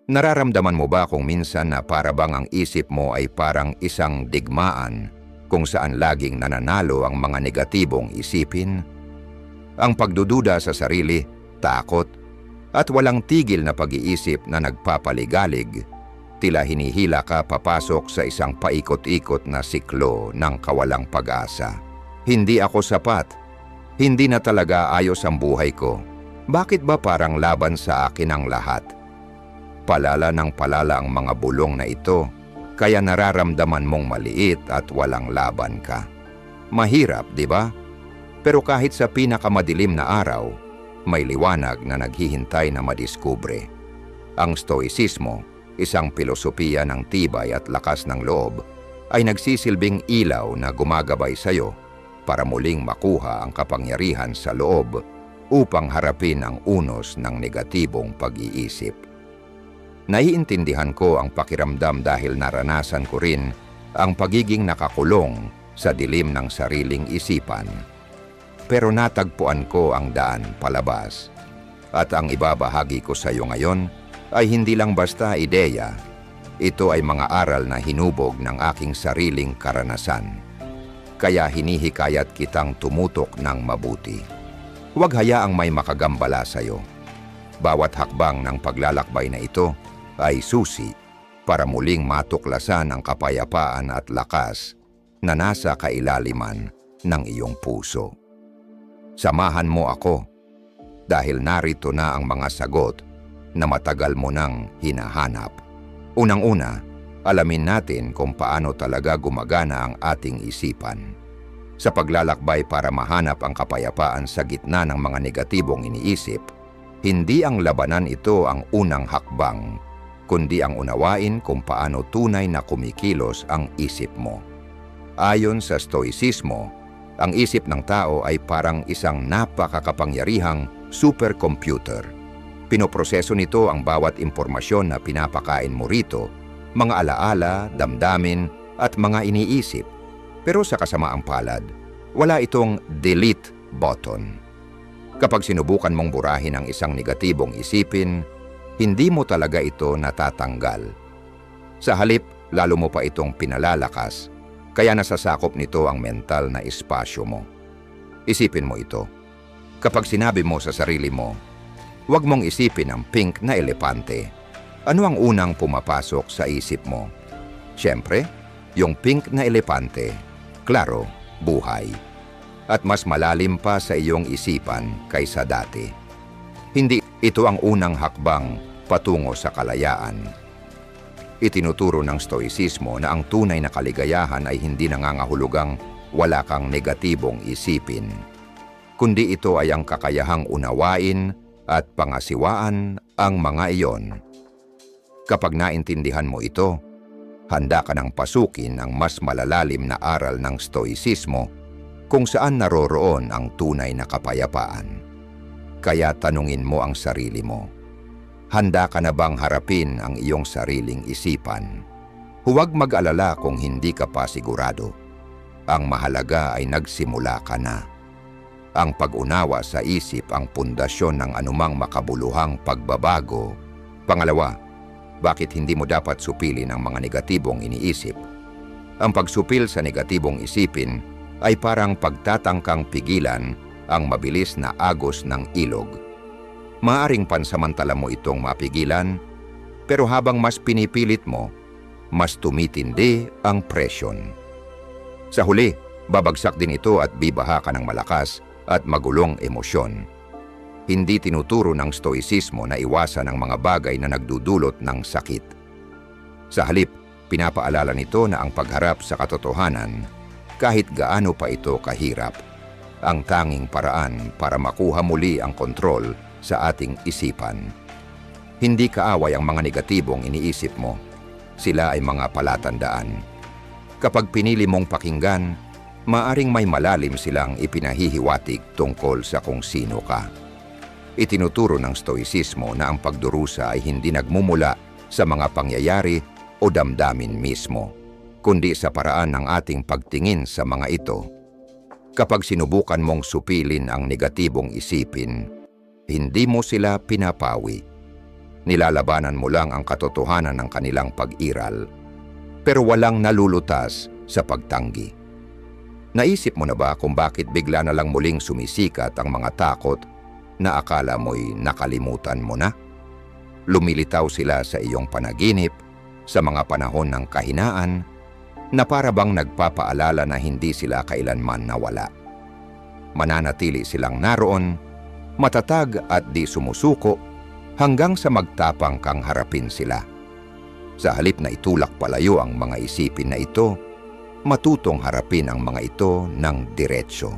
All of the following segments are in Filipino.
Nararamdaman mo ba kung minsan na para bang ang isip mo ay parang isang digmaan kung saan laging nananalo ang mga negatibong isipin? Ang pagdududa sa sarili, takot, at walang tigil na pag-iisip na nagpapaligalig, tila hinihila ka papasok sa isang paikot-ikot na siklo ng kawalang pag-asa. Hindi ako sapat. Hindi na talaga ayos ang buhay ko. Bakit ba parang laban sa akin ang lahat? Palala ng palala ang mga bulong na ito, kaya nararamdaman mong maliit at walang laban ka. Mahirap, di ba? Pero kahit sa pinakamadilim na araw, may liwanag na naghihintay na madiskubre. Ang stoicismo, isang pilosopiya ng tibay at lakas ng loob, ay nagsisilbing ilaw na gumagabay sa iyo para muling makuha ang kapangyarihan sa loob upang harapin ang unos ng negatibong pag-iisip. Naiintindihan ko ang pakiramdam dahil naranasan ko rin ang pagiging nakakulong sa dilim ng sariling isipan. Pero natagpuan ko ang daan palabas. At ang ibabahagi ko sa iyo ngayon ay hindi lang basta ideya. Ito ay mga aral na hinubog ng aking sariling karanasan. Kaya hinihikayat kitang tumutok ng mabuti. Huwag hayaang may makagambala sa iyo. Bawat hakbang ng paglalakbay na ito ay susi para muling matuklasan ang kapayapaan at lakas na nasa kailaliman ng iyong puso. Samahan mo ako dahil narito na ang mga sagot na matagal mo nang hinahanap. Unang-una, alamin natin kung paano talaga gumagana ang ating isipan. Sa paglalakbay para mahanap ang kapayapaan sa gitna ng mga negatibong iniisip, hindi ang labanan ito ang unang hakbang, kundi ang unawain kung paano tunay na kumikilos ang isip mo. Ayon sa stoicismo, ang isip ng tao ay parang isang napakakapangyarihang supercomputer. Pinoproseso nito ang bawat impormasyon na pinapakain mo rito, mga alaala, damdamin, at mga iniisip. Pero sa kasamaang palad, wala itong delete button. Kapag sinubukan mong burahin ang isang negatibong isipin, hindi mo talaga ito natatanggal. Sa halip, lalo mo pa itong pinalalakas, kaya nasasakop nito ang mental na espasyo mo. Isipin mo ito. Kapag sinabi mo sa sarili mo, huwag mong isipin ang pink na elepante, ano ang unang pumapasok sa isip mo? Siyempre, yung pink na elepante, klaro, buhay. At mas malalim pa sa iyong isipan kaysa dati. Hindi ito ang unang hakbang patungo sa kalayaan. Itinuturo ng stoicismo na ang tunay na kaligayahan ay hindi nangangahulugang wala kang negatibong isipin, kundi ito ay ang kakayahang unawain at pangasiwaan ang mga iyon. Kapag naintindihan mo ito, handa ka nang pasukin ang mas malalalim na aral ng stoicismo kung saan naroroon ang tunay na kapayapaan. Kaya tanungin mo ang sarili mo, handa ka na bang harapin ang iyong sariling isipan? Huwag mag-alala kung hindi ka pa sigurado. Ang mahalaga ay nagsimula ka na. Ang pag-unawa sa isip ang pundasyon ng anumang makabuluhang pagbabago. Pangalawa, bakit hindi mo dapat supilin ang mga negatibong iniisip? Ang pagsupil sa negatibong isipin ay parang pagtatangkang pigilan ang mabilis na agos ng ilog. Maaring pansamantala mo itong mapigilan, pero habang mas pinipilit mo, mas tumitindi ang presyon. Sa huli, babagsak din ito at bibaha ka ng malakas at magulong emosyon. Hindi tinuturo ng stoicismo na iwasan ang mga bagay na nagdudulot ng sakit. Sa halip, pinapaalala nito na ang pagharap sa katotohanan, kahit gaano pa ito kahirap, ang tanging paraan para makuha muli ang kontrol sa ating isipan. Hindi kaaway ang mga negatibong iniisip mo. Sila ay mga palatandaan. Kapag pinili mong pakinggan, maaring may malalim silang ipinahihiwatig tungkol sa kung sino ka. Itinuturo ng stoicismo na ang pagdurusa ay hindi nagmumula sa mga pangyayari o damdamin mismo, kundi sa paraan ng ating pagtingin sa mga ito. Kapag sinubukan mong supilin ang negatibong isipin, hindi mo sila pinapawi. Nilalabanan mo lang ang katotohanan ng kanilang pag-iral, pero walang nalulutas sa pagtanggi. Naisip mo na ba kung bakit bigla na lang muling sumisikat ang mga takot na akala mo'y nakalimutan mo na? Lumilitaw sila sa iyong panaginip sa mga panahon ng kahinaan na para bang nagpapaalala na hindi sila kailanman nawala. Mananatili silang naroon, matatag at di sumusuko hanggang sa magtapang kang harapin sila. Sa halip na itulak palayo ang mga isipin na ito, matutong harapin ang mga ito ng diretsyo.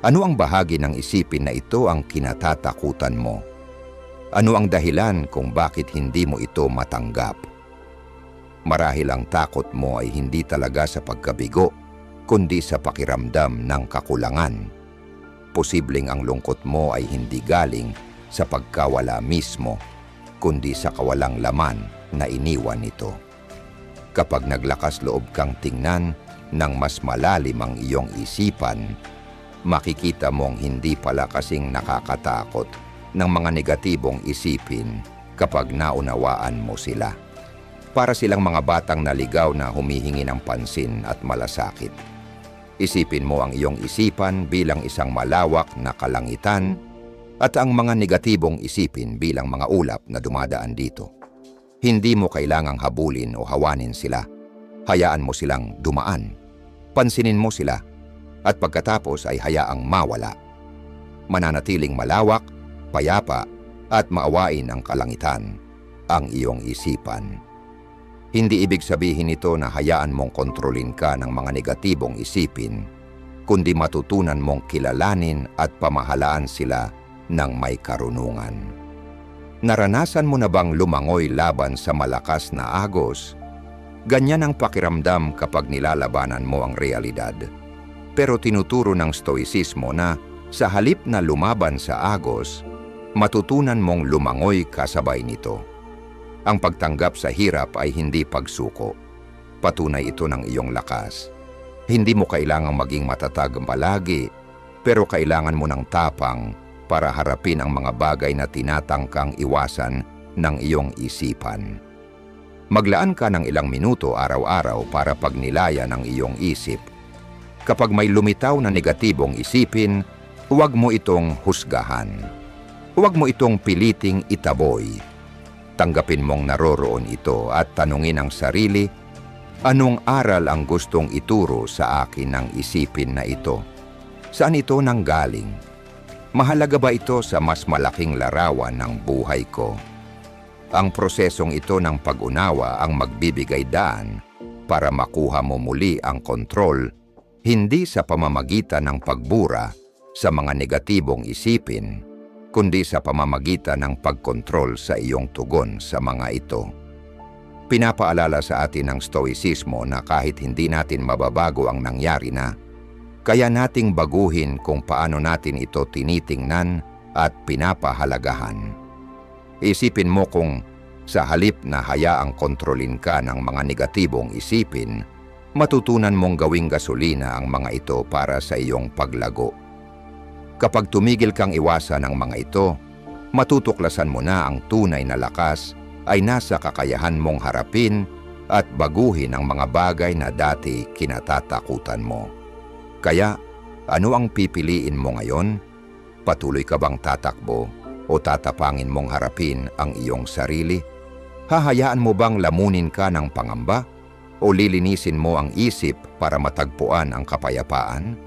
Ano ang bahagi ng isipin na ito ang kinatatakutan mo? Ano ang dahilan kung bakit hindi mo ito matanggap? Marahil ang takot mo ay hindi talaga sa pagkabigo, kundi sa pakiramdam ng kakulangan. Posibleng ang lungkot mo ay hindi galing sa pagkawala mismo, kundi sa kawalang laman na iniwan nito. Kapag naglakas loob kang tingnan ng mas malalim ang iyong isipan, makikita mong hindi pala kasing nakakatakot ng mga negatibong isipin kapag naunawaan mo sila. Para silang mga batang naligaw na humihingi ng pansin at malasakit. Isipin mo ang iyong isipan bilang isang malawak na kalangitan at ang mga negatibong isipin bilang mga ulap na dumadaan dito. Hindi mo kailangang habulin o hawanin sila. Hayaan mo silang dumaan. Pansinin mo sila at pagkatapos ay hayaang mawala. Mananatiling malawak, payapa at maawain ang kalangitan, ang iyong isipan. Hindi ibig sabihin ito na hayaan mong kontrolin ka ng mga negatibong isipin, kundi matutunan mong kilalanin at pamahalaan sila ng may karunungan. Naranasan mo na bang lumangoy laban sa malakas na agos? Ganyan ang pakiramdam kapag nilalabanan mo ang realidad. Pero tinuturo ng stoicismo na sa halip na lumaban sa agos, matutunan mong lumangoy kasabay nito. Ang pagtanggap sa hirap ay hindi pagsuko. Patunay ito ng iyong lakas. Hindi mo kailangang maging matatag palagi, pero kailangan mo ng tapang para harapin ang mga bagay na tinatangkang iwasan ng iyong isipan. Maglaan ka ng ilang minuto araw-araw para pagnilayan ang iyong isip. Kapag may lumitaw na negatibong isipin, huwag mo itong husgahan. Huwag mo itong piliting itaboy. Tanggapin mong naroroon ito at tanungin ang sarili, anong aral ang gustong ituro sa akin ng isipin na ito? Saan ito nanggaling? Mahalaga ba ito sa mas malaking larawan ng buhay ko? Ang prosesong ito ng pag-unawa ang magbibigay daan para makuha mo muli ang kontrol, hindi sa pamamagitan ng pagbura sa mga negatibong isipin, kundi sa pamamagitan ng pagkontrol sa iyong tugon sa mga ito. Pinapaalala sa atin ng stoicismo na kahit hindi natin mababago ang nangyari na, kaya nating baguhin kung paano natin ito tinitingnan at pinapahalagahan. Isipin mo kung sa halip na hayaang kontrolin ka ng mga negatibong isipin, matutunan mong gawing gasolina ang mga ito para sa iyong paglago. Kapag tumigil kang iwasan ang mga ito, matutuklasan mo na ang tunay na lakas ay nasa kakayahan mong harapin at baguhin ang mga bagay na dati kinatatakutan mo. Kaya, ano ang pipiliin mo ngayon? Patuloy ka bang tatakbo o tatapangin mong harapin ang iyong sarili? Hahayaan mo bang lamunin ka ng pangamba o lilinisin mo ang isip para matagpuan ang kapayapaan?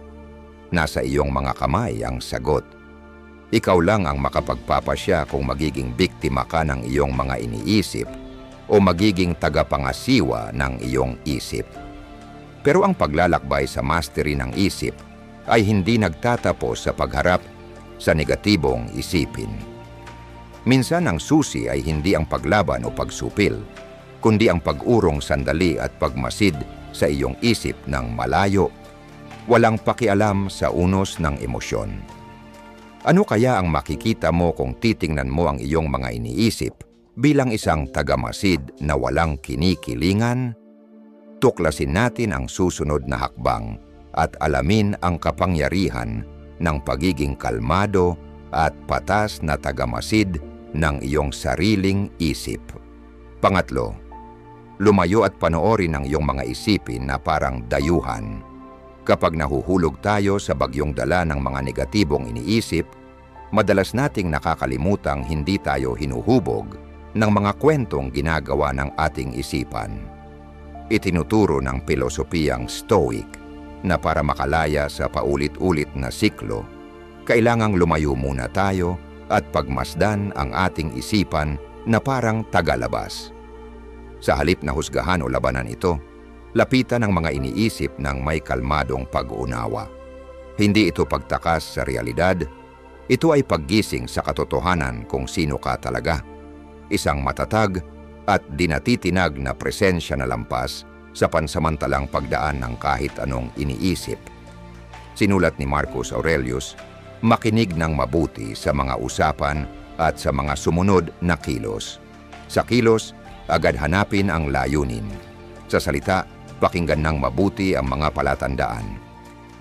Nasa iyong mga kamay ang sagot. Ikaw lang ang makapagpapasya kung magiging biktima ka ng iyong mga iniisip o magiging tagapangasiwa ng iyong isip. Pero ang paglalakbay sa mastery ng isip ay hindi nagtatapos sa pagharap sa negatibong isipin. Minsan ang susi ay hindi ang paglaban o pagsupil, kundi ang pag-urong sandali at pagmasid sa iyong isip ng malayo, walang pakialam sa unos ng emosyon. Ano kaya ang makikita mo kung titingnan mo ang iyong mga iniisip bilang isang tagamasid na walang kinikilingan? Tuklasin natin ang susunod na hakbang at alamin ang kapangyarihan ng pagiging kalmado at patas na tagamasid ng iyong sariling isip. Pangatlo, lumayo at panoorin ang iyong mga isipin na parang dayuhan. Kapag nahuhulog tayo sa bagyong dala ng mga negatibong iniisip, madalas nating nakakalimutang hindi tayo hinuhubog ng mga kwentong ginagawa ng ating isipan. Itinuturo ng pilosopiyang Stoic na para makalaya sa paulit-ulit na siklo, kailangang lumayo muna tayo at pagmasdan ang ating isipan na parang tagalabas. Sa halip na husgahan o labanan ito, lapitan ang mga iniisip ng may kalmadong pag-unawa. Hindi ito pagtakas sa realidad, ito ay paggising sa katotohanan kung sino ka talaga. Isang matatag at dinatitinag na presensya na lampas sa pansamantalang pagdaan ng kahit anong iniisip. Sinulat ni Marcus Aurelius, makinig ng mabuti sa mga usapan at sa mga sumunod na kilos. Sa kilos, agad hanapin ang layunin. Sa salita, pakinggan ng mabuti ang mga palatandaan.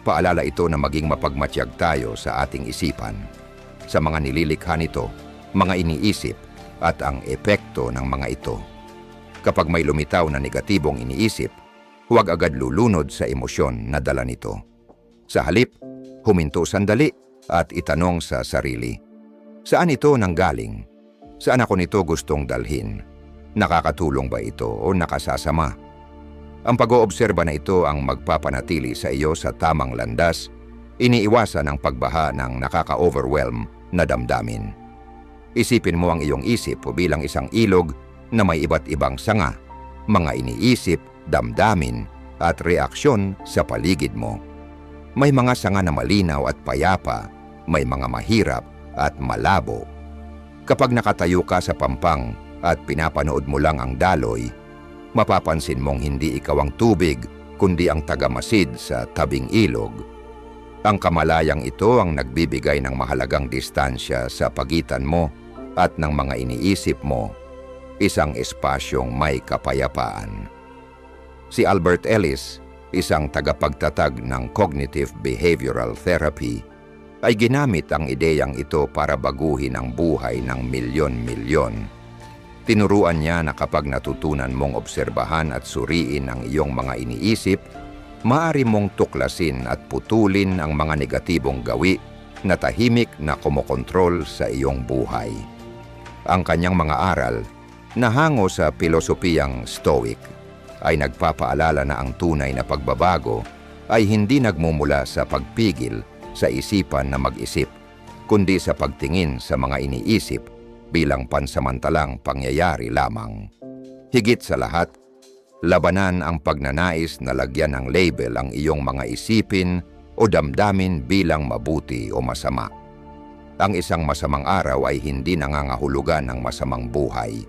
Paalala ito na maging mapagmatiyag tayo sa ating isipan, sa mga nililikha nito, mga iniisip, at ang epekto ng mga ito. Kapag may lumitaw na negatibong iniisip, huwag agad lulunod sa emosyon na dala nito. Sa halip, huminto sandali at itanong sa sarili, saan ito nanggaling? Saan ako nito gustong dalhin? Nakakatulong ba ito o nakasasama? Ang pag-oobserba na ito ang magpapanatili sa iyo sa tamang landas, iniiwasan ang pagbaha ng nakaka-overwhelm na damdamin. Isipin mo ang iyong isip bilang isang ilog na may iba't ibang sanga, mga iniisip, damdamin, at reaksyon sa paligid mo. May mga sanga na malinaw at payapa, may mga mahirap at malabo. Kapag nakatayo ka sa pampang at pinapanood mo lang ang daloy, mapapansin mong hindi ikaw ang tubig, kundi ang tagamasid sa tabing ilog. Ang kamalayang ito ang nagbibigay ng mahalagang distansya sa pagitan mo at ng mga iniisip mo, isang espasyong may kapayapaan. Si Albert Ellis, isang tagapagtatag ng cognitive behavioral therapy, ay ginamit ang ideyang ito para baguhin ang buhay ng milyon-milyon. Tinuruan niya na kapag natutunan mong obserbahan at suriin ang iyong mga iniisip, maaari mong tuklasin at putulin ang mga negatibong gawi na tahimik na kumokontrol sa iyong buhay. Ang kanyang mga aral, na hango sa pilosopiyang Stoic, ay nagpapaalala na ang tunay na pagbabago ay hindi nagmumula sa pagpigil sa isipan na mag-isip, kundi sa pagtingin sa mga iniisip bilang pansamantalang pangyayari lamang. Higit sa lahat, labanan ang pagnanais na lagyan ng label ang iyong mga isipin o damdamin bilang mabuti o masama. Ang isang masamang araw ay hindi nangangahulugan ng masamang buhay.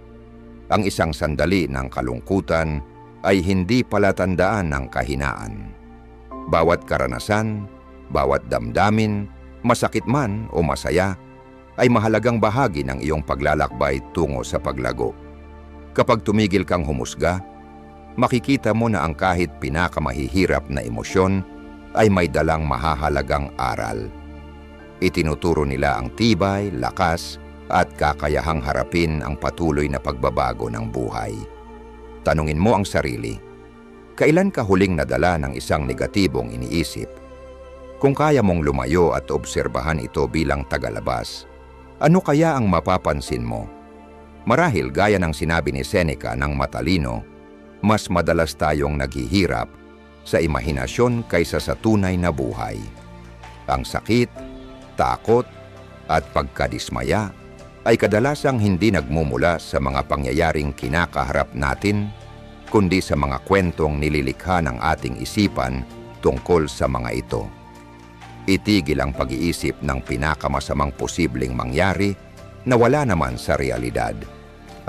Ang isang sandali ng kalungkutan ay hindi palatandaan ng kahinaan. Bawat karanasan, bawat damdamin, masakit man o masaya, ay mahalagang bahagi ng iyong paglalakbay tungo sa paglago. Kapag tumigil kang humusga, makikita mo na ang kahit pinakamahihirap na emosyon ay may dalang mahahalagang aral. Itinuturo nila ang tibay, lakas, at kakayahang harapin ang patuloy na pagbabago ng buhay. Tanungin mo ang sarili, kailan ka huling nadala ng isang negatibong iniisip? Kung kaya mong lumayo at obserbahan ito bilang tagalabas, ano kaya ang mapapansin mo? Marahil gaya ng sinabi ni Seneca ng matalino, mas madalas tayong naghihirap sa imahinasyon kaysa sa tunay na buhay. Ang sakit, takot, at pagkadismaya ay kadalasang hindi nagmumula sa mga pangyayaring kinakaharap natin, kundi sa mga kwentong nililikha ng ating isipan tungkol sa mga ito. Itigil ang pag-iisip ng pinakamasamang posibleng mangyari na wala naman sa realidad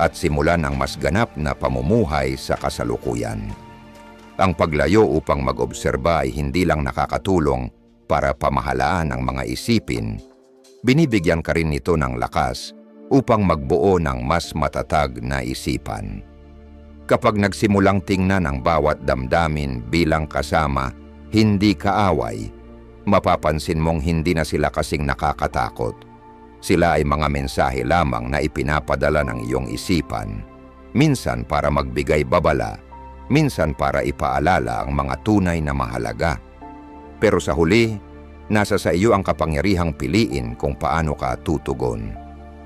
at simulan ang mas ganap na pamumuhay sa kasalukuyan. Ang paglayo upang mag-obserba ay hindi lang nakakatulong para pamahalaan ang mga isipin, binibigyan ka rin nito ng lakas upang magbuo ng mas matatag na isipan. Kapag nagsimulang tingnan ang bawat damdamin bilang kasama, hindi kaaway, mapapansin mong hindi na sila kasing nakakatakot. Sila ay mga mensahe lamang na ipinapadala ng iyong isipan, minsan para magbigay babala, minsan para ipaalala ang mga tunay na mahalaga. Pero sa huli, nasa sa iyo ang kapangyarihang piliin kung paano ka tutugon.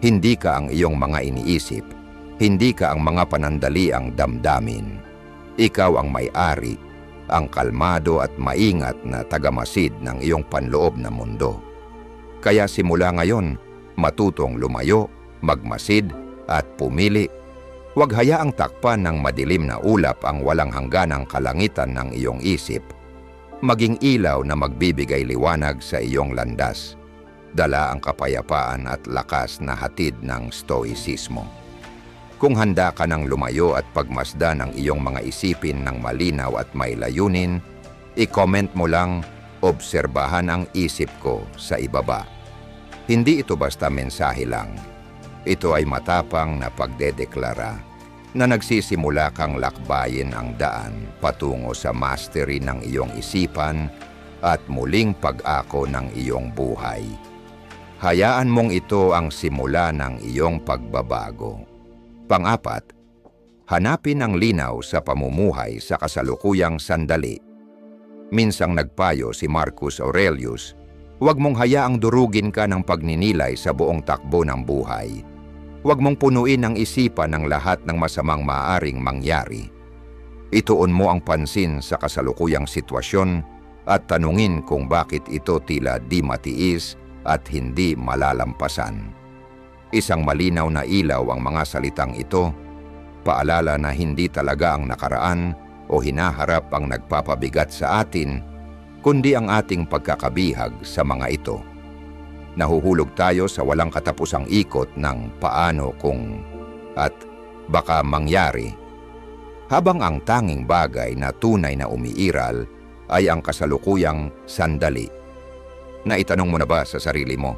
Hindi ka ang iyong mga iniisip, hindi ka ang mga panandaliang damdamin. Ikaw ang may-ari, ang kalmado at maingat na tagamasid ng iyong panloob na mundo. Kaya simula ngayon, matutong lumayo, magmasid at pumili. Huwag hayaang takpan ng madilim na ulap ang walang hangganang kalangitan ng iyong isip. Maging ilaw na magbibigay liwanag sa iyong landas. Dala ang kapayapaan at lakas na hatid ng stoicismo. Kung handa ka ng lumayo at pagmasdan ang iyong mga isipin ng malinaw at may layunin, i-comment mo lang, obserbahan ang isip ko sa ibaba. Hindi ito basta mensahe lang. Ito ay matapang na pagdedeklara na nagsisimula kang lakbayin ang daan patungo sa mastery ng iyong isipan at muling pag-ako ng iyong buhay. Hayaan mong ito ang simula ng iyong pagbabago. Pang-apat, hanapin ang linaw sa pamumuhay sa kasalukuyang sandali. Minsang nagpayo si Marcus Aurelius, huwag mong hayaang durugin ka ng pagninilay sa buong takbo ng buhay. Huwag mong punuin ang isipan ng lahat ng masamang maaaring mangyari. Ituon mo ang pansin sa kasalukuyang sitwasyon at tanungin kung bakit ito tila di matiis at hindi malalampasan. Isang malinaw na ilaw ang mga salitang ito, paalala na hindi talaga ang nakaraan o hinaharap ang nagpapabigat sa atin, kundi ang ating pagkakabihag sa mga ito. Nahuhulog tayo sa walang katapusang ikot ng paano kung at baka mangyari, habang ang tanging bagay na tunay na umiiral ay ang kasalukuyang sandali. Naitanong mo na ba sa sarili mo,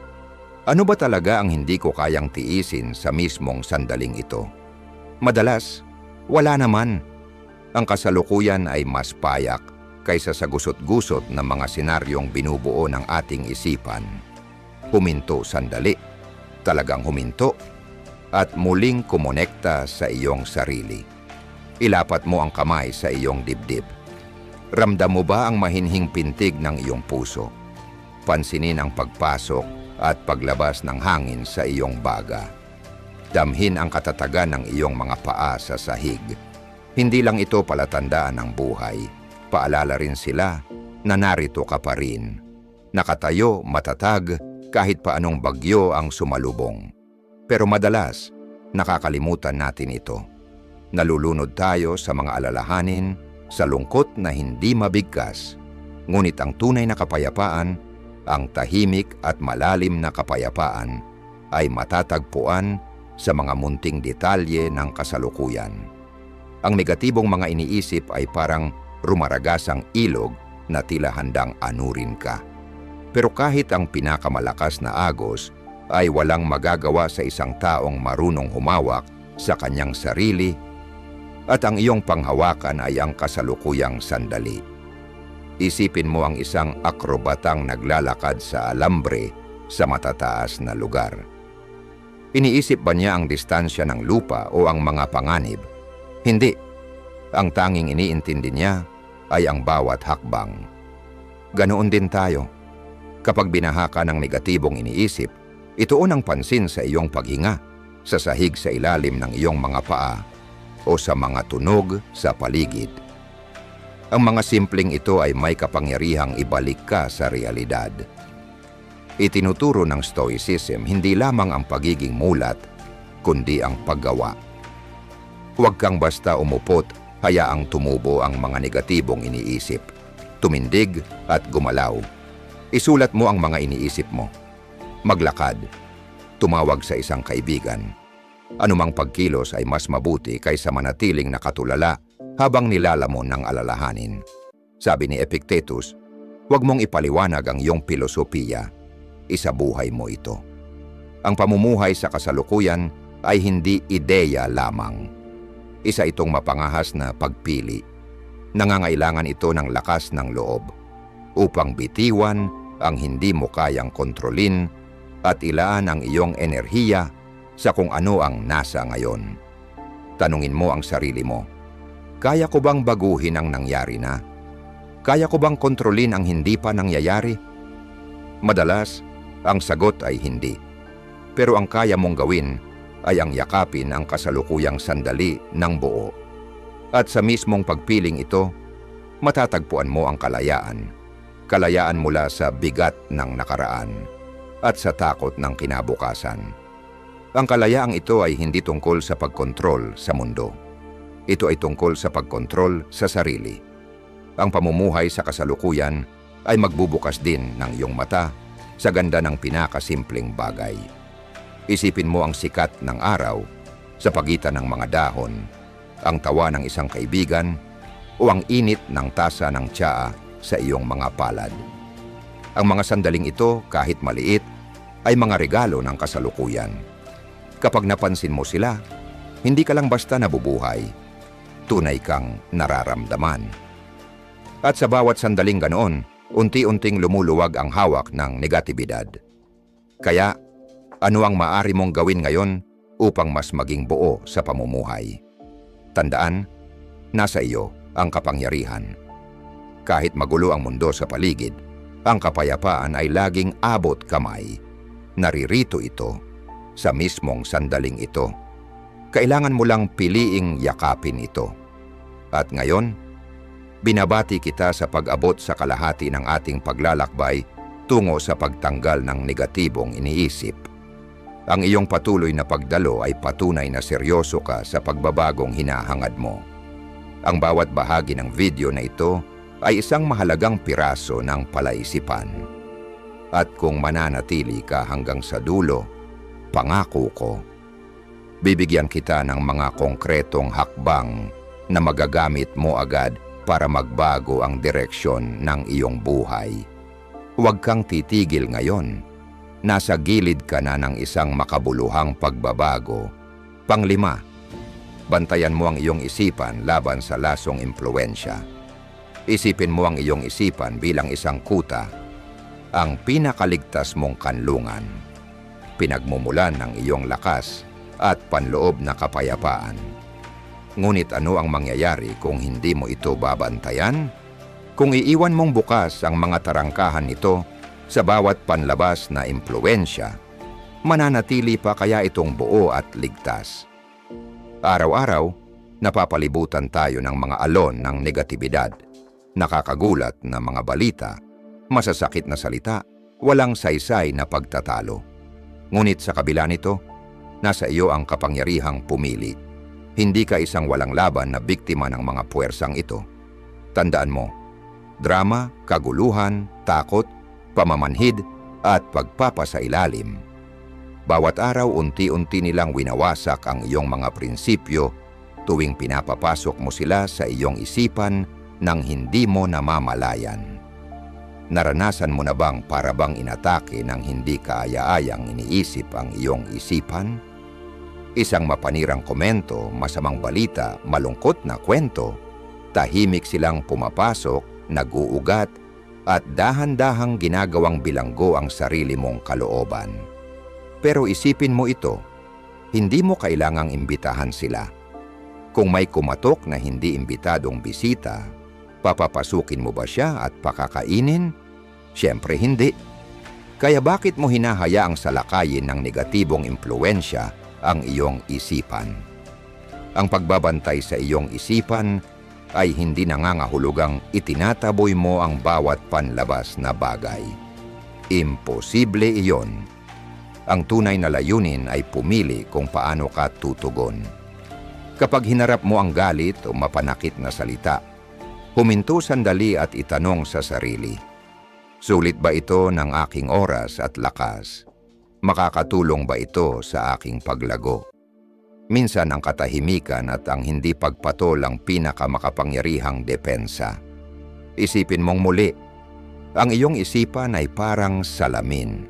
ano ba talaga ang hindi ko kayang tiisin sa mismong sandaling ito? Madalas, wala naman. Ang kasalukuyan ay mas payak kaysa sa gusot-gusot ng mga senaryong binubuo ng ating isipan. Huminto sandali, talagang huminto, at muling kumonekta sa iyong sarili. Ilapat mo ang kamay sa iyong dibdib. Ramdam mo ba ang mahinhing pintig ng iyong puso? Pansinin ang pagpasok at paglabas ng hangin sa iyong baga. Damhin ang katatagan ng iyong mga paa sa sahig. Hindi lang ito palatandaan ng buhay, paalala rin sila na narito ka pa rin. Nakatayo, matatag, kahit pa anong bagyo ang sumalubong. Pero madalas, nakakalimutan natin ito. Nalulunod tayo sa mga alalahanin, sa lungkot na hindi mabigkas. Ngunit ang tunay na kapayapaan, ang tahimik at malalim na kapayapaan, ay matatagpuan sa mga munting detalye ng kasalukuyan. Ang negatibong mga iniisip ay parang rumaragasang ilog na tila handang anurin ka. Pero kahit ang pinakamalakas na agos ay walang magagawa sa isang taong marunong humawak sa kanyang sarili at ang iyong panghawakan ay ang kasalukuyang sandali. Isipin mo ang isang akrobatang naglalakad sa alambre sa matataas na lugar. Iniisip ba niya ang distansya ng lupa o ang mga panganib? Hindi. Ang tanging iniintindi niya ay ang bawat hakbang. Ganoon din tayo. Kapag binaha ka ng negatibong iniisip, ituon ang pansin sa iyong paghinga, sa sahig sa ilalim ng iyong mga paa, o sa mga tunog sa paligid. Ang mga simpleng ito ay may kapangyarihang ibalik ka sa realidad. Itinuturo ng Stoicism hindi lamang ang pagiging mulat, kundi ang paggawa. Huwag kang basta umupot, hayaang tumubo ang mga negatibong iniisip, tumindig at gumalaw. Isulat mo ang mga iniisip mo. Maglakad, tumawag sa isang kaibigan. Anumang pagkilos ay mas mabuti kaysa manatiling nakatulala habang nilalamon ng alalahanin. Sabi ni Epictetus, huwag mong ipaliwanag ang iyong filosofiya, isabuhay mo ito. Ang pamumuhay sa kasalukuyan ay hindi ideya lamang. Isa itong mapangahas na pagpili. Nangangailangan ito ng lakas ng loob upang bitiwan ang hindi mo kayang kontrolin at ilaan ang iyong enerhiya sa kung ano ang nasa ngayon. Tanungin mo ang sarili mo, kaya ko bang baguhin ang nangyari na? Kaya ko bang kontrolin ang hindi pa nangyayari? Madalas, ang sagot ay hindi. Pero ang kaya mong gawin ay ang yakapin ang kasalukuyang sandali ng buo. At sa mismong pagpiling ito, matatagpuan mo ang kalayaan. Kalayaan mula sa bigat ng nakaraan at sa takot ng kinabukasan. Ang kalayaang ito ay hindi tungkol sa pagkontrol sa mundo. Ito ay tungkol sa pagkontrol sa sarili. Ang pamumuhay sa kasalukuyan ay magbubukas din ng iyong mata sa ganda ng pinakasimpleng bagay. Isipin mo ang sikat ng araw sa pagitan ng mga dahon, ang tawa ng isang kaibigan, o ang init ng tasa ng tsaa sa iyong mga palad. Ang mga sandaling ito, kahit maliit, ay mga regalo ng kasalukuyan. Kapag napansin mo sila, hindi ka lang basta nabubuhay, tunay kang nararamdaman. At sa bawat sandaling ganoon, unti-unting lumuluwag ang hawak ng negatibidad. Kaya, ano ang maaari mong gawin ngayon upang mas maging buo sa pamumuhay? Tandaan, nasa iyo ang kapangyarihan. Kahit magulo ang mundo sa paligid, ang kapayapaan ay laging abot kamay. Naririto ito sa mismong sandaling ito. Kailangan mo lang piliing yakapin ito. At ngayon, binabati kita sa pag-abot sa kalahati ng ating paglalakbay tungo sa pagtanggal ng negatibong iniisip. Ang iyong patuloy na pagdalo ay patunay na seryoso ka sa pagbabagong hinahangad mo. Ang bawat bahagi ng video na ito ay isang mahalagang piraso ng palaisipan. At kung mananatili ka hanggang sa dulo, pangako ko, bibigyan kita ng mga konkretong hakbang na magagamit mo agad para magbago ang direksyon ng iyong buhay. Huwag kang titigil ngayon. Nasa gilid ka na ng isang makabuluhang pagbabago. 5, bantayan mo ang iyong isipan laban sa lasong impluwensya. Isipin mo ang iyong isipan bilang isang kuta, ang pinakaligtas mong kanlungan, pinagmumulan ng iyong lakas at panloob na kapayapaan. Ngunit ano ang mangyayari kung hindi mo ito babantayan? Kung iiwan mong bukas ang mga tarangkahan nito sa bawat panlabas na impluwensya, mananatili pa kaya itong buo at ligtas? Araw-araw, napapalibutan tayo ng mga alon ng negatibidad, nakakagulat na mga balita, masasakit na salita, walang saysay na pagtatalo. Ngunit sa kabila nito, nasa iyo ang kapangyarihang pumili. Hindi ka isang walang laban na biktima ng mga puwersang ito. Tandaan mo, drama, kaguluhan, takot, pamamanhid, at pagpapasailalim. Bawat araw unti-unti nilang winawasak ang iyong mga prinsipyo tuwing pinapapasok mo sila sa iyong isipan nang hindi mo namamalayan. Naranasan mo na bang para bang inatake ng hindi kaaya-ayang iniisip ang iyong isipan? Isang mapanirang komento, masamang balita, malungkot na kwento, tahimik silang pumapasok, nag-uugat, at dahan-dahang ginagawang bilanggo ang sarili mong kalooban. Pero isipin mo ito, hindi mo kailangang imbitahan sila. Kung may kumatok na hindi imbitadong bisita, papapasukin mo ba siya at pakakainin? Siyempre hindi. Kaya bakit mo hinahayaang salakayin ng negatibong impluwensya ang iyong isipan? Ang pagbabantay sa iyong isipan ay hindi nangangahulugang itinataboy mo ang bawat panlabas na bagay. Imposible iyon. Ang tunay na layunin ay pumili kung paano ka tutugon. Kapag hinarap mo ang galit o mapanakit na salita, huminto sandali at itanong sa sarili, sulit ba ito ng aking oras at lakas? Makakatulong ba ito sa aking paglago? Minsan ang katahimikan at ang hindi pagpatol ang pinakamakapangyarihang depensa. Isipin mong muli, ang iyong isipan ay parang salamin.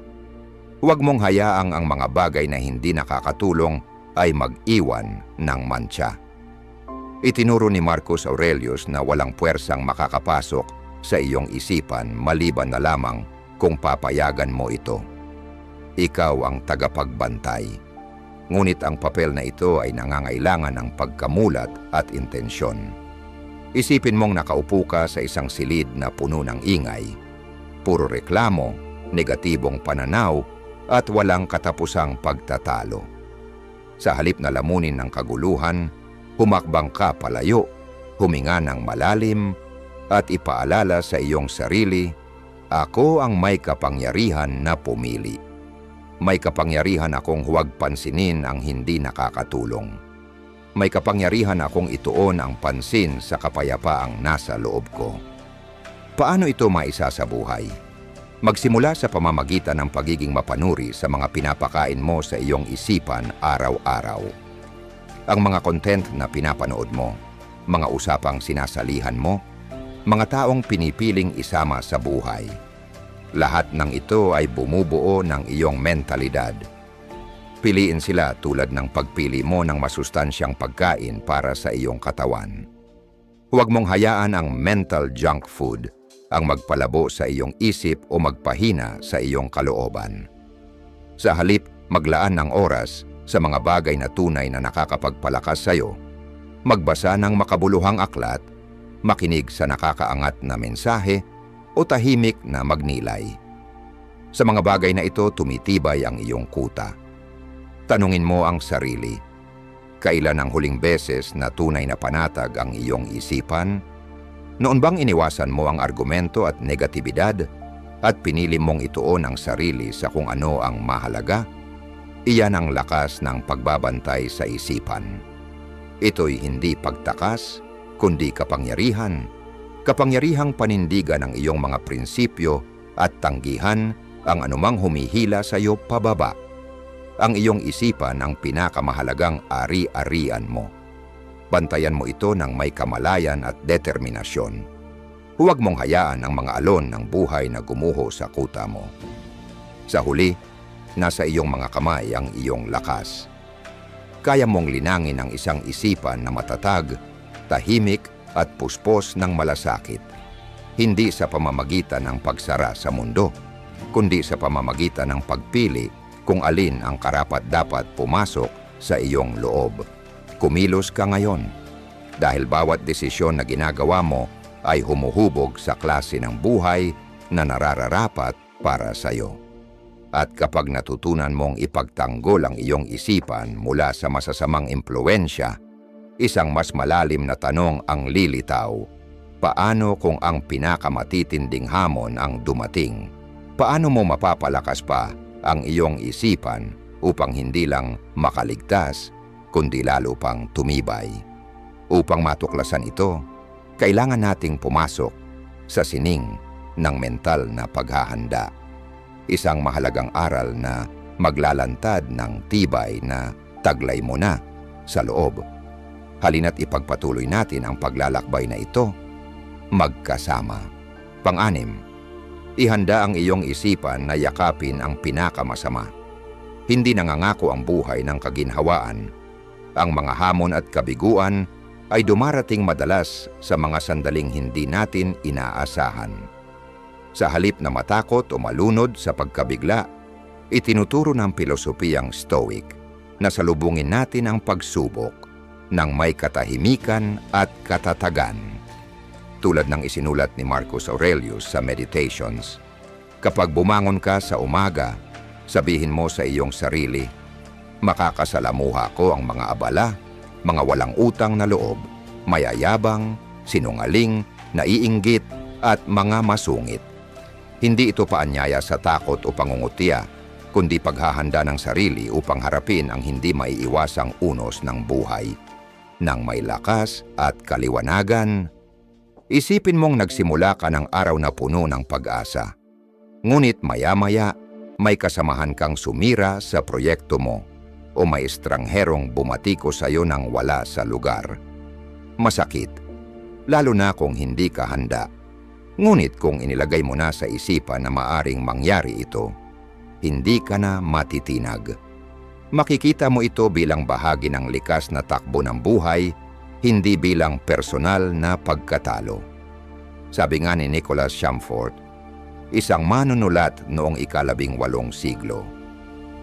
Huwag mong hayaang ang mga bagay na hindi nakakatulong ay mag-iwan ng mantsa. Itinuro ni Marcus Aurelius na walang puwersang makakapasok sa iyong isipan maliban na lamang kung papayagan mo ito. Ikaw ang tagapagbantay. Ngunit ang papel na ito ay nangangailangan ng pagkamulat at intensyon. Isipin mong nakaupo ka sa isang silid na puno ng ingay, puro reklamo, negatibong pananaw, at walang katapusang pagtatalo. Sa halip na lamunin ng kaguluhan, humakbang ka palayo, huminga ng malalim, at ipaalala sa iyong sarili, ako ang may kapangyarihan na pumili. May kapangyarihan akong huwag pansinin ang hindi nakakatulong. May kapangyarihan akong ituon ang pansin sa kapayapaang nasa loob ko. Paano ito maisasabuhay? Magsimula sa pamamagitan ng pagiging mapanuri sa mga pinapakain mo sa iyong isipan araw-araw. Ang mga content na pinapanood mo, mga usapang sinasalihan mo, mga taong pinipiling isama sa buhay. Lahat ng ito ay bumubuo ng iyong mentalidad. Piliin sila tulad ng pagpili mo ng masustansyang pagkain para sa iyong katawan. Huwag mong hayaan ang mental junk food ang magpalabo sa iyong isip o magpahina sa iyong kalooban. Sa halip, maglaan ng oras sa mga bagay na tunay na nakakapagpalakas sa iyo, magbasa ng makabuluhang aklat, makinig sa nakakaangat na mensahe, o tahimik na magnilay. Sa mga bagay na ito, tumitibay ang iyong kuta. Tanungin mo ang sarili, kailan ang huling beses na tunay na panatag ang iyong isipan? Noon bang iniwasan mo ang argumento at negatibidad at pinili mong ituon ang sarili sa kung ano ang mahalaga? Iyan ang lakas ng pagbabantay sa isipan. Ito'y hindi pagtakas, kundi kapangyarihan. Kapangyarihang panindigan ang iyong mga prinsipyo at tanggihan ang anumang humihila sa iyo pababa. Ang iyong isipan ang pinakamahalagang ari-arian mo. Bantayan mo ito ng may kamalayan at determinasyon. Huwag mong hayaan ang mga alon ng buhay na gumuho sa kuta mo. Sa huli, nasa iyong mga kamay ang iyong lakas. Kaya mong linangin ang isang isipan na matatag, tahimik at puspos ng malasakit. Hindi sa pamamagitan ng pagsara sa mundo, kundi sa pamamagitan ng pagpili kung alin ang karapat-dapat pumasok sa iyong loob. Kumilos ka ngayon dahil bawat desisyon na ginagawa mo ay humuhubog sa klase ng buhay na nararapat para sa iyo. At kapag natutunan mong ipagtanggol ang iyong isipan mula sa masasamang impluwensya, isang mas malalim na tanong ang lilitaw. Paano kung ang pinakamatitinding hamon ang dumating? Paano mo mapapalakas pa ang iyong isipan upang hindi lang makaligtas, kundi lalo pang tumibay? Upang matuklasan ito, kailangan nating pumasok sa sining ng mental na paghahanda. Isang mahalagang aral na maglalantad ng tibay na taglay mo na sa loob. Halina't ipagpatuloy natin ang paglalakbay na ito magkasama. Pang-anim, ihanda ang iyong isipan na yakapin ang pinakamasama. Hindi nangangako ang buhay ng kaginhawaan. Ang mga hamon at kabiguan ay dumarating madalas sa mga sandaling hindi natin inaasahan. Sa halip na matakot o malunod sa pagkabigla, itinuturo ng pilosopiyang Stoic na salubungin natin ang pagsubok ng may katahimikan at katatagan. Tulad ng isinulat ni Marcus Aurelius sa Meditations, kapag bumangon ka sa umaga, sabihin mo sa iyong sarili, makakasalamuha ko ang mga abala, mga walang utang na loob, mayayabang, sinungaling, naiinggit, at mga masungit. Hindi ito paanyaya sa takot o pangungutya, kundi paghahanda ng sarili upang harapin ang hindi maiiwasang unos ng buhay. Nang may lakas at kaliwanagan, isipin mong nagsimula ka ng araw na puno ng pag-asa. Ngunit maya-maya, may kasamahan kang sumira sa proyekto mo o may estrangherong bumatiko sa iyo nang wala sa lugar. Masakit, lalo na kung hindi ka handa. Ngunit kung inilagay mo na sa isipan na maaring mangyari ito, hindi ka na matitinag. Makikita mo ito bilang bahagi ng likas na takbo ng buhay, hindi bilang personal na pagkatalo. Sabi nga ni Nicholas Chamfort, isang manunulat noong ika-18 siglo,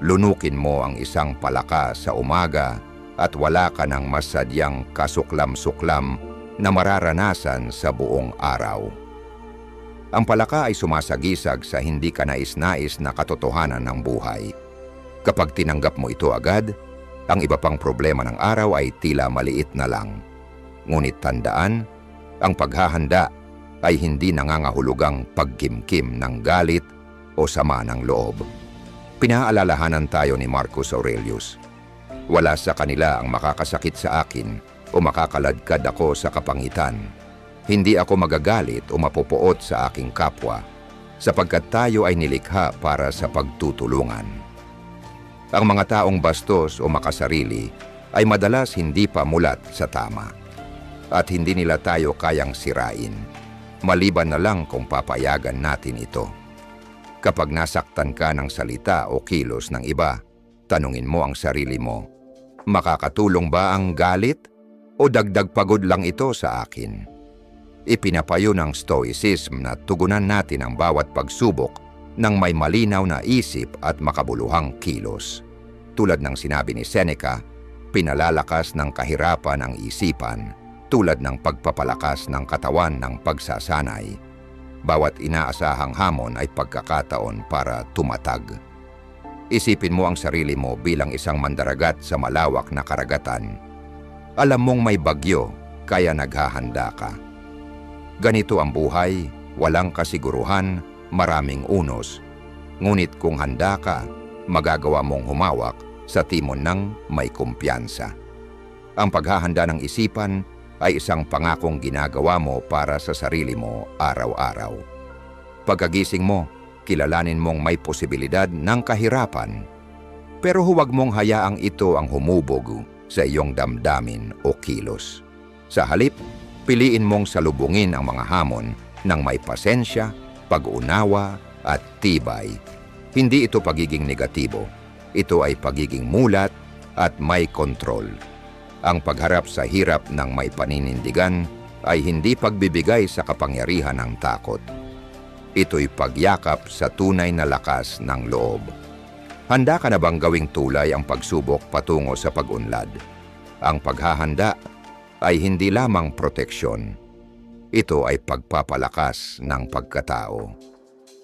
Lunukin mo ang isang palaka sa umaga at wala ka ng masadyang kasuklam-suklam na mararanasan sa buong araw. Ang palaka ay sumasagisag sa hindi ka nais-nais na katotohanan ng buhay. Kapag tinanggap mo ito agad, ang iba pang problema ng araw ay tila maliit na lang. Ngunit tandaan, ang paghahanda ay hindi nangangahulugang pagkimkim ng galit o sama ng loob. Pinaalalahanan tayo ni Marcus Aurelius, wala sa kanila ang makakasakit sa akin o makakaladkad ako sa kapangitan. Hindi ako magagalit o mapupuot sa aking kapwa, sapagkat tayo ay nilikha para sa pagtutulungan. Ang mga taong bastos o makasarili ay madalas hindi pa mulat sa tama, at hindi nila tayo kayang sirain, maliban na lang kung papayagan natin ito. Kapag nasaktan ka ng salita o kilos ng iba, tanungin mo ang sarili mo, makakatulong ba ang galit o dagdag pagod lang ito sa akin? Ipinapayo ng Stoicism na tugunan natin ang bawat pagsubok ng may malinaw na isip at makabuluhang kilos. Tulad ng sinabi ni Seneca, pinalalakas ng kahirapan ang isipan tulad ng pagpapalakas ng katawan ng pagsasanay. Bawat inaasahang hamon ay pagkakataon para tumatag. Isipin mo ang sarili mo bilang isang mandaragat sa malawak na karagatan. Alam mong may bagyo, kaya naghahanda ka. Ganito ang buhay, walang kasiguruhan, maraming unos. Ngunit kung handa ka, magagawa mong humawak sa timon ng may kumpiyansa. Ang paghahanda ng isipan ay isang pangakong ginagawa mo para sa sarili mo araw-araw. Pagkagising mo, kilalanin mong may posibilidad ng kahirapan, pero huwag mong hayaang ito ang humubog sa iyong damdamin o kilos. Sa halip, piliin mong salubungin ang mga hamon ng may pasensya, pag-unawa at tibay. Hindi ito pagiging negatibo. Ito ay pagiging mulat at may kontrol. Ang pagharap sa hirap ng may paninindigan ay hindi pagbibigay sa kapangyarihan ng takot. Ito'y pagyakap sa tunay na lakas ng loob. Handa ka na bang gawing tulay ang pagsubok patungo sa pag-unlad? Ang paghahanda ay hindi lamang proteksyon. Ito ay pagpapalakas ng pagkatao.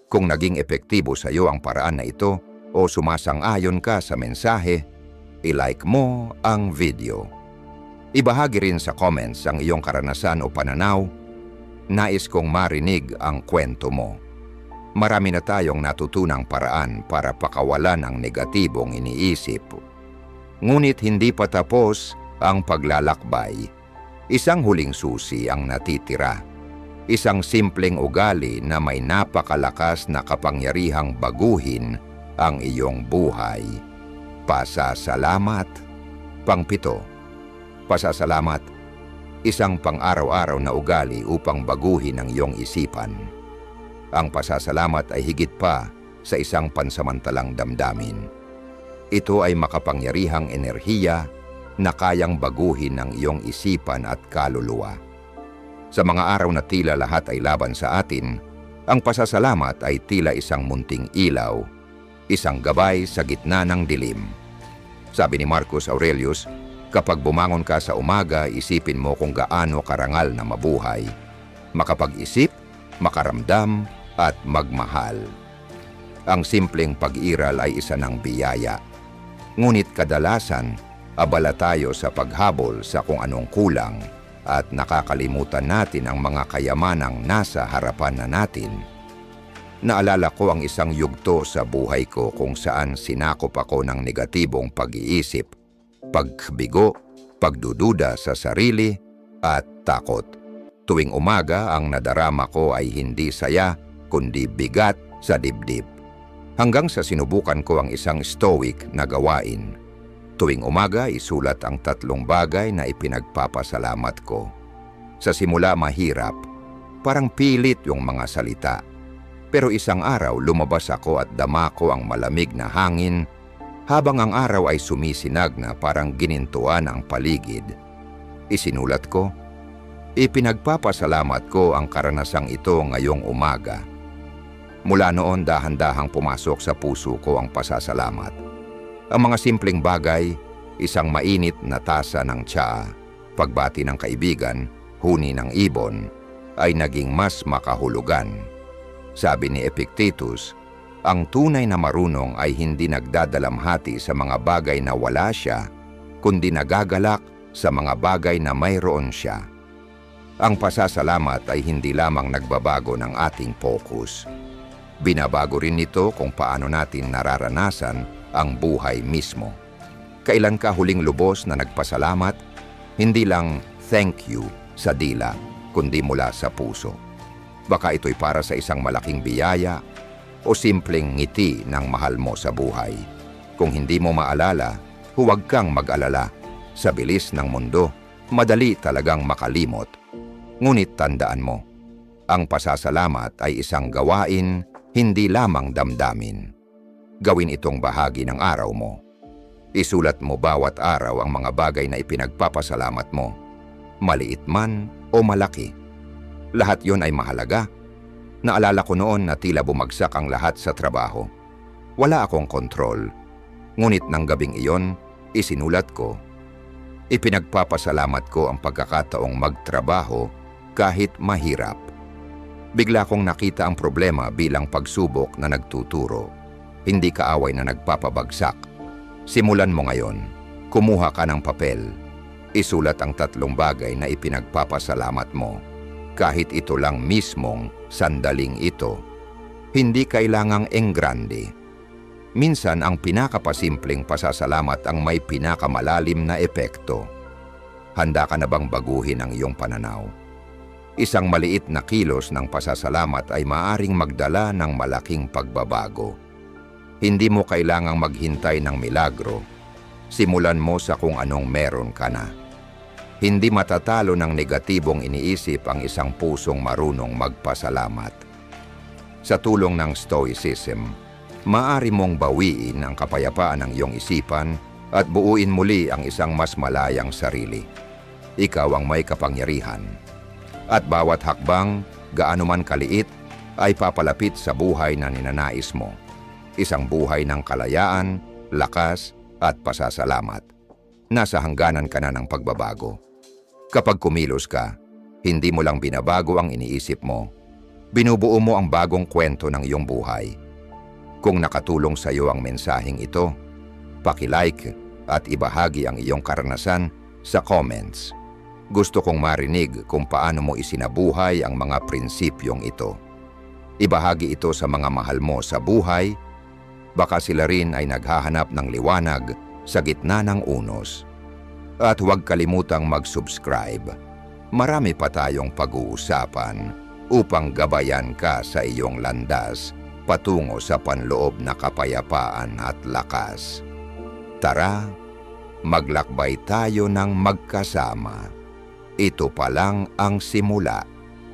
Kung naging epektibo sa iyo ang paraan na ito o sumasang-ayon ka sa mensahe, i-like mo ang video. Ibahagi rin sa comments ang iyong karanasan o pananaw. Nais kong marinig ang kwento mo. Marami na tayong natutunang paraan para pakawalan ang negatibong iniisip. Ngunit hindi pa tapos ang paglalakbay. Isang huling susi ang natitira. Isang simpleng ugali na may napakalakas na kapangyarihang baguhin ang iyong buhay. Pasasalamat. Pangpito. Pasasalamat, isang pang-araw-araw na ugali upang baguhin ang iyong isipan. Ang pasasalamat ay higit pa sa isang pansamantalang damdamin. Ito ay makapangyarihang enerhiya na kayang baguhin ang iyong isipan at kaluluwa. Sa mga araw na tila lahat ay laban sa atin, ang pasasalamat ay tila isang munting ilaw, isang gabay sa gitna ng dilim. Sabi ni Marcus Aurelius, kapag bumangon ka sa umaga, isipin mo kung gaano karangal na mabuhay, makapag-isip, makaramdam, at magmahal. Ang simpleng pag-iral ay isa ng biyaya. Ngunit kadalasan, abala tayo sa paghabol sa kung anong kulang at nakakalimutan natin ang mga kayamanang nasa harapan na natin. Naalala ko ang isang yugto sa buhay ko kung saan sinakop ako ng negatibong pag-iisip, pagbigo, pagdududa sa sarili, at takot. Tuwing umaga, ang nadarama ko ay hindi saya, kundi bigat sa dibdib. Hanggang sa sinubukan ko ang isang stoic na gawain. Tuwing umaga, isulat ang 3 bagay na ipinagpapasalamat ko. Sa simula mahirap, parang pilit yung mga salita. Pero isang araw, lumabas ako at dama ko ang malamig na hangin habang ang araw ay sumisinag na parang ginintuan ang paligid. Isinulat ko, ipinagpapasalamat ko ang karanasang ito ngayong umaga. Mula noon dahan-dahang pumasok sa puso ko ang pasasalamat. Ang mga simpleng bagay, isang mainit na tasa ng tsaa, pagbati ng kaibigan, huni ng ibon, ay naging mas makahulugan. Sabi ni Epictetus, ang tunay na marunong ay hindi nagdadalamhati sa mga bagay na wala siya, kundi nagagalak sa mga bagay na mayroon siya. Ang pasasalamat ay hindi lamang nagbabago ng ating focus. Binabago rin nito kung paano natin nararanasan ang buhay mismo. Kailan ka huling lubos na nagpasalamat? Hindi lang thank you sa dila, kundi mula sa puso. Baka ito'y para sa isang malaking biyaya o simpleng ngiti ng mahal mo sa buhay. Kung hindi mo maalala, huwag kang mag-alala. Sa bilis ng mundo, madali talagang makalimot. Ngunit tandaan mo, ang pasasalamat ay isang gawain, hindi lamang damdamin. Gawin itong bahagi ng araw mo. Isulat mo bawat araw ang mga bagay na ipinagpapasalamat mo, maliit man o malaki. Lahat yon ay mahalaga. Naalala ko noon na tila bumagsak ang lahat sa trabaho. Wala akong kontrol. Ngunit ng gabing iyon, isinulat ko. Ipinagpapasalamat ko ang pagkakataong magtrabaho kahit mahirap. Bigla kong nakita ang problema bilang pagsubok na nagtuturo, hindi kaaway na nagpapabagsak. Simulan mo ngayon. Kumuha ka ng papel. Isulat ang 3 bagay na ipinagpapasalamat mo. Kahit ito lang mismong sandaling ito. Hindi kailangang enggrande. Minsan ang pinakapasimpleng pasasalamat ang may pinakamalalim na epekto. Handa ka na bang baguhin ang iyong pananaw? Isang maliit na kilos ng pasasalamat ay maaring magdala ng malaking pagbabago. Hindi mo kailangang maghintay ng milagro. Simulan mo sa kung anong meron ka na. Hindi matatalo ng negatibong iniisip ang isang pusong marunong magpasalamat. Sa tulong ng Stoicism, maaari mong bawiin ang kapayapaan ng iyong isipan at buuin muli ang isang mas malayang sarili. Ikaw ang may kapangyarihan. At bawat hakbang, gaano man kaliit, ay papalapit sa buhay na ninanais mo. Isang buhay ng kalayaan, lakas, at pasasalamat. Nasa hangganan ka na ng pagbabago. Kapag kumilos ka, hindi mo lang binabago ang iniisip mo. Binubuo mo ang bagong kwento ng iyong buhay. Kung nakatulong sa iyo ang mensaheng ito, paki-like at ibahagi ang iyong karanasan sa comments. Gusto kong marinig kung paano mo isinabuhay ang mga prinsipyong ito. Ibahagi ito sa mga mahal mo sa buhay. Baka sila rin ay naghahanap ng liwanag sa gitna ng unos. At huwag kalimutang mag-subscribe. Marami pa tayong pag-uusapan upang gabayan ka sa iyong landas patungo sa panloob na kapayapaan at lakas. Tara, maglakbay tayo ng magkasama. Ito pa lang ang simula.